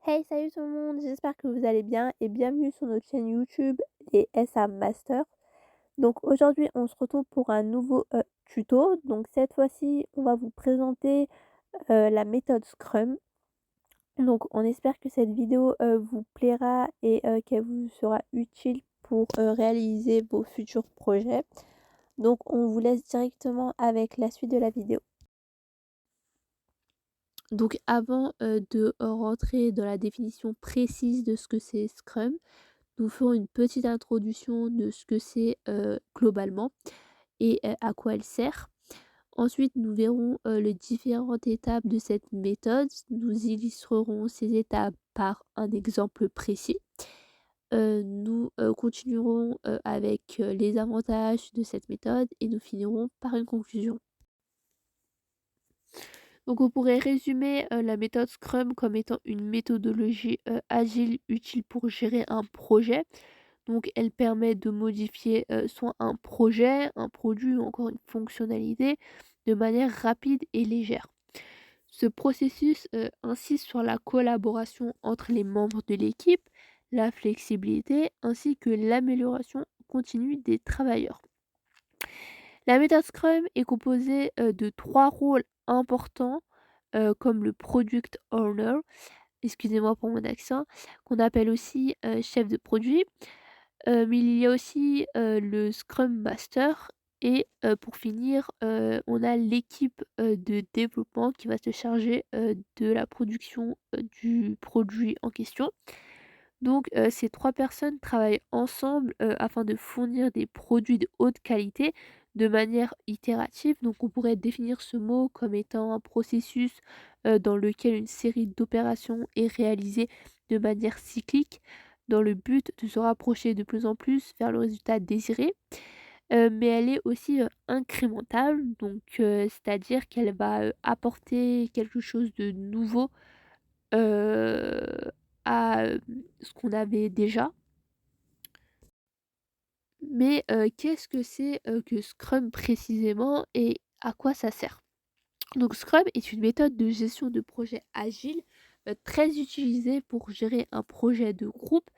Hey, salut tout le monde, j'espère que vous allez bien et bienvenue sur notre chaîne YouTube les SA Masters. Donc aujourd'hui, on se retrouve pour un nouveau tuto. Donc cette fois-ci, on va vous présenter la méthode Scrum. Donc on espère que cette vidéo vous plaira et qu'elle vous sera utile pour réaliser vos futurs projets. Donc on vous laisse directement avec la suite de la vidéo. Donc avant de rentrer dans la définition précise de ce que c'est Scrum, nous ferons une petite introduction de ce que c'est globalement et à quoi elle sert. Ensuite, nous verrons les différentes étapes de cette méthode. Nous illustrerons ces étapes par un exemple précis. Nous continuerons avec les avantages de cette méthode et nous finirons par une conclusion. Donc on pourrait résumer la méthode Scrum comme étant une méthodologie agile utile pour gérer un projet. Donc elle permet de modifier soit un projet, un produit ou encore une fonctionnalité de manière rapide et légère. Ce processus insiste sur la collaboration entre les membres de l'équipe, la flexibilité ainsi que l'amélioration continue des travailleurs. La méthode Scrum est composée de 3 rôles importants comme le Product Owner, excusez-moi pour mon accent, qu'on appelle aussi chef de produit. Mais il y a aussi le Scrum Master et pour finir, on a l'équipe de développement qui va se charger de la production du produit en question. Donc ces 3 personnes travaillent ensemble afin de fournir des produits de haute qualité de manière itérative. Donc on pourrait définir ce mot comme étant un processus dans lequel une série d'opérations est réalisée de manière cyclique dans le but de se rapprocher de plus en plus vers le résultat désiré. Mais elle est aussi incrémentale, donc c'est-à-dire qu'elle va apporter quelque chose de nouveau heu, à ce qu'on avait déjà. Mais qu'est-ce que c'est que Scrum précisément et à quoi ça sert? Donc Scrum est une méthode de gestion de projet agile très utilisée pour gérer un projet de groupe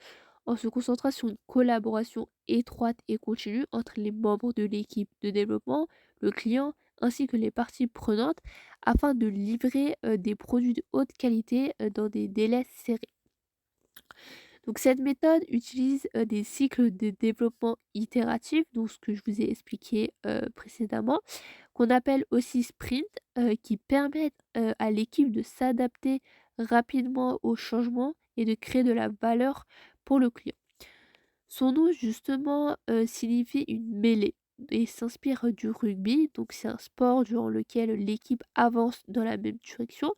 en se concentrant sur une collaboration étroite et continue entre les membres de l'équipe de développement, le client ainsi que les parties prenantes afin de livrer des produits de haute qualité dans des délais serrés. Donc cette méthode utilise des cycles de développement itératifs, donc ce que je vous ai expliqué précédemment, qu'on appelle aussi sprint, qui permettent à l'équipe de s'adapter rapidement aux changements et de créer de la valeur pour le client. Son nom justement signifie une mêlée et s'inspire du rugby, donc c'est un sport durant lequel l'équipe avance dans la même direction.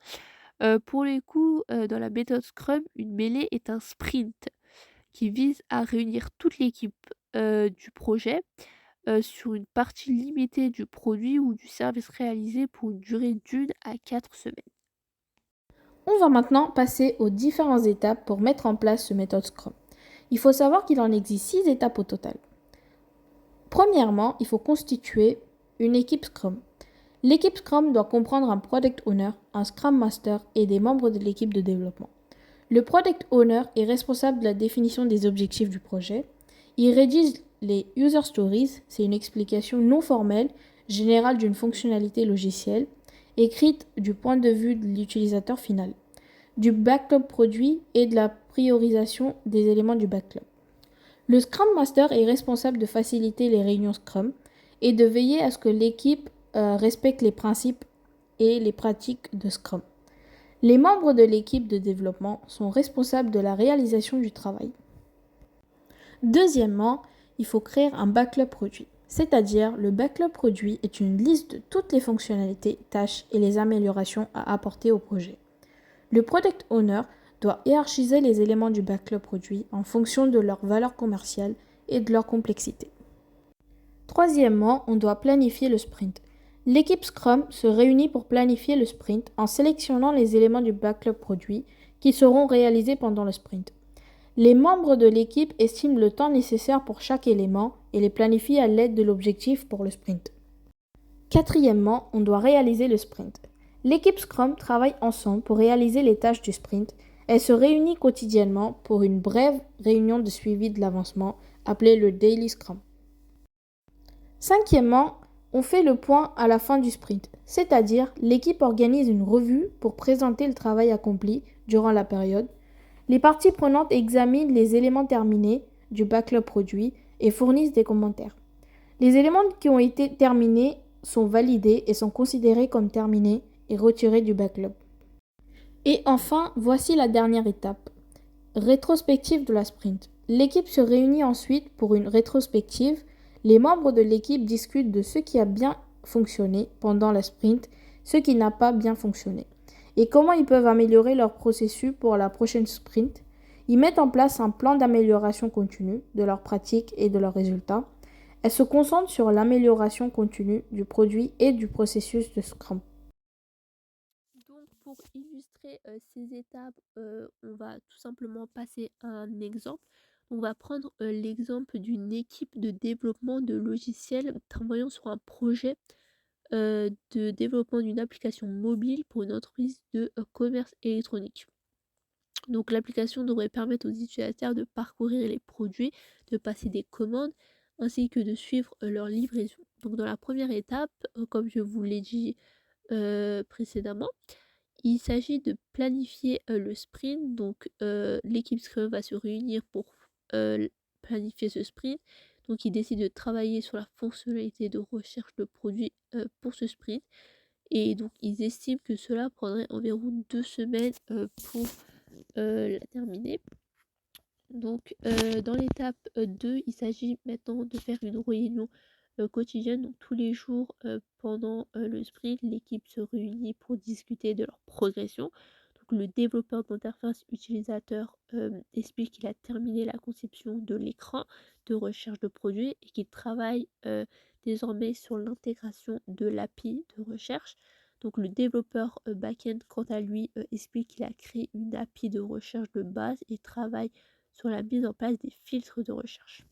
Pour les coups, dans la méthode Scrum, une mêlée est un sprint qui vise à réunir toute l'équipe, du projet, sur une partie limitée du produit ou du service réalisé pour une durée d'1 à 4 semaines. On va maintenant passer aux différentes étapes pour mettre en place ce méthode Scrum. Il faut savoir qu'il en existe 6 étapes au total. Premièrement, il faut constituer une équipe Scrum. L'équipe Scrum doit comprendre un Product Owner, un Scrum Master et des membres de l'équipe de développement. Le Product Owner est responsable de la définition des objectifs du projet. Il rédige les User Stories, c'est une explication non formelle, générale d'une fonctionnalité logicielle, écrite du point de vue de l'utilisateur final, du backlog produit et de la priorisation des éléments du backlog. Le Scrum Master est responsable de faciliter les réunions Scrum et de veiller à ce que l'équipe respecte les principes et les pratiques de Scrum. Les membres de l'équipe de développement sont responsables de la réalisation du travail. Deuxièmement, il faut créer un backlog produit. C'est-à-dire, le backlog produit est une liste de toutes les fonctionnalités, tâches et les améliorations à apporter au projet. Le Product Owner doit hiérarchiser les éléments du backlog produit en fonction de leur valeur commerciale et de leur complexité. Troisièmement, on doit planifier le sprint. L'équipe Scrum se réunit pour planifier le sprint en sélectionnant les éléments du backlog produit qui seront réalisés pendant le sprint. Les membres de l'équipe estiment le temps nécessaire pour chaque élément et les planifient à l'aide de l'objectif pour le sprint. Quatrièmement, on doit réaliser le sprint. L'équipe Scrum travaille ensemble pour réaliser les tâches du sprint. Elle se réunit quotidiennement pour une brève réunion de suivi de l'avancement appelée le Daily Scrum. Cinquièmement, on fait le point à la fin du sprint, c'est-à-dire l'équipe organise une revue pour présenter le travail accompli durant la période. Les parties prenantes examinent les éléments terminés du backlog produit et fournissent des commentaires. Les éléments qui ont été terminés sont validés et sont considérés comme terminés et retirés du backlog. Et enfin, voici la dernière étape. Rétrospective de la sprint. L'équipe se réunit ensuite pour une rétrospective. Les membres de l'équipe discutent de ce qui a bien fonctionné pendant la sprint, ce qui n'a pas bien fonctionné, et comment ils peuvent améliorer leur processus pour la prochaine sprint. Ils mettent en place un plan d'amélioration continue de leurs pratiques et de leurs résultats. Elles se concentrent sur l'amélioration continue du produit et du processus de Scrum. Donc pour illustrer ces étapes, on va tout simplement passer à un exemple. On va prendre l'exemple d'une équipe de développement de logiciels travaillant sur un projet de développement d'une application mobile pour une entreprise de commerce électronique. Donc l'application devrait permettre aux utilisateurs de parcourir les produits, de passer des commandes, ainsi que de suivre leur livraison. Donc dans la première étape, comme je vous l'ai dit précédemment, il s'agit de planifier le sprint. Donc l'équipe Scrum va se réunir pour planifier ce sprint. Donc ils décident de travailler sur la fonctionnalité de recherche de produits pour ce sprint. Et donc ils estiment que cela prendrait environ 2 semaines pour la terminer. Donc dans l'étape 2, il s'agit maintenant de faire une réunion quotidienne. Donc tous les jours pendant le sprint, l'équipe se réunit pour discuter de leur progression. Donc le développeur d'interface utilisateur explique qu'il a terminé la conception de l'écran de recherche de produits et qu'il travaille désormais sur l'intégration de l'API de recherche. Donc le développeur back-end, quant à lui, explique qu'il a créé une API de recherche de base et travaille sur la mise en place des filtres de recherche.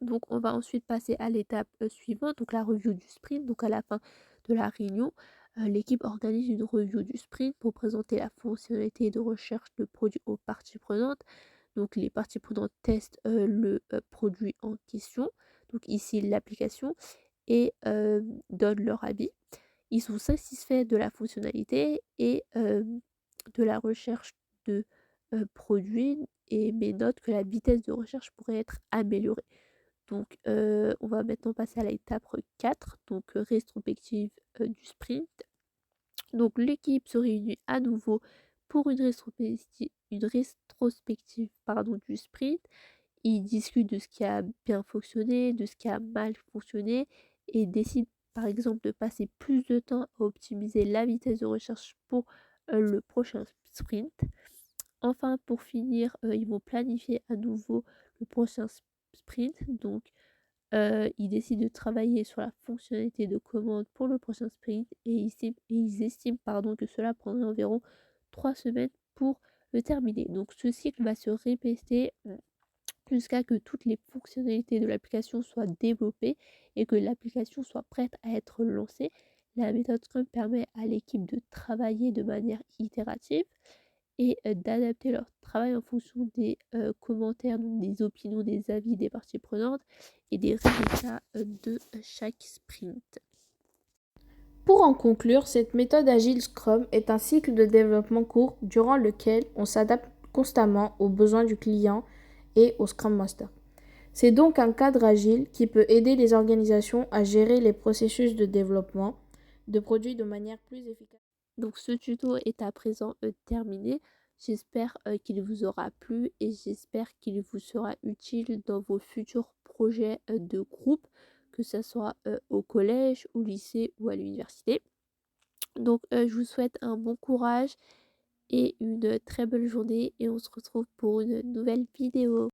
Donc on va ensuite passer à l'étape suivante, donc la review du sprint. Donc à la fin de la réunion, l'équipe organise une review du sprint pour présenter la fonctionnalité de recherche de produits aux parties prenantes. Donc les parties prenantes testent le produit en question, donc ici l'application, et donnent leur avis. Ils sont satisfaits de la fonctionnalité et de la recherche de produits, mais notent que la vitesse de recherche pourrait être améliorée. Donc on va maintenant passer à l'étape 4, donc rétrospective du sprint. Donc l'équipe se réunit à nouveau pour une rétrospective du sprint. Ils discutent de ce qui a bien fonctionné, de ce qui a mal fonctionné et décident par exemple de passer plus de temps à optimiser la vitesse de recherche pour le prochain sprint. Enfin, pour finir, ils vont planifier à nouveau le prochain sprint. Donc ils décident de travailler sur la fonctionnalité de commande pour le prochain sprint et ils estiment que cela prendrait environ 3 semaines pour le terminer. Donc ce cycle va se répéter jusqu'à que toutes les fonctionnalités de l'application soient développées et que l'application soit prête à être lancée. La méthode Scrum permet à l'équipe de travailler de manière itérative et d'adapter leur travail en fonction des commentaires, donc des opinions, des avis des parties prenantes et des résultats de chaque sprint. Pour en conclure, cette méthode agile Scrum est un cycle de développement court durant lequel on s'adapte constamment aux besoins du client et au Scrum Master. C'est donc un cadre agile qui peut aider les organisations à gérer les processus de développement de produits de manière plus efficace. Donc ce tuto est à présent terminé. J'espère qu'il vous aura plu et j'espère qu'il vous sera utile dans vos futurs projets de groupe, que ce soit au collège, au lycée ou à l'université. Donc je vous souhaite un bon courage et une très belle journée et on se retrouve pour une nouvelle vidéo.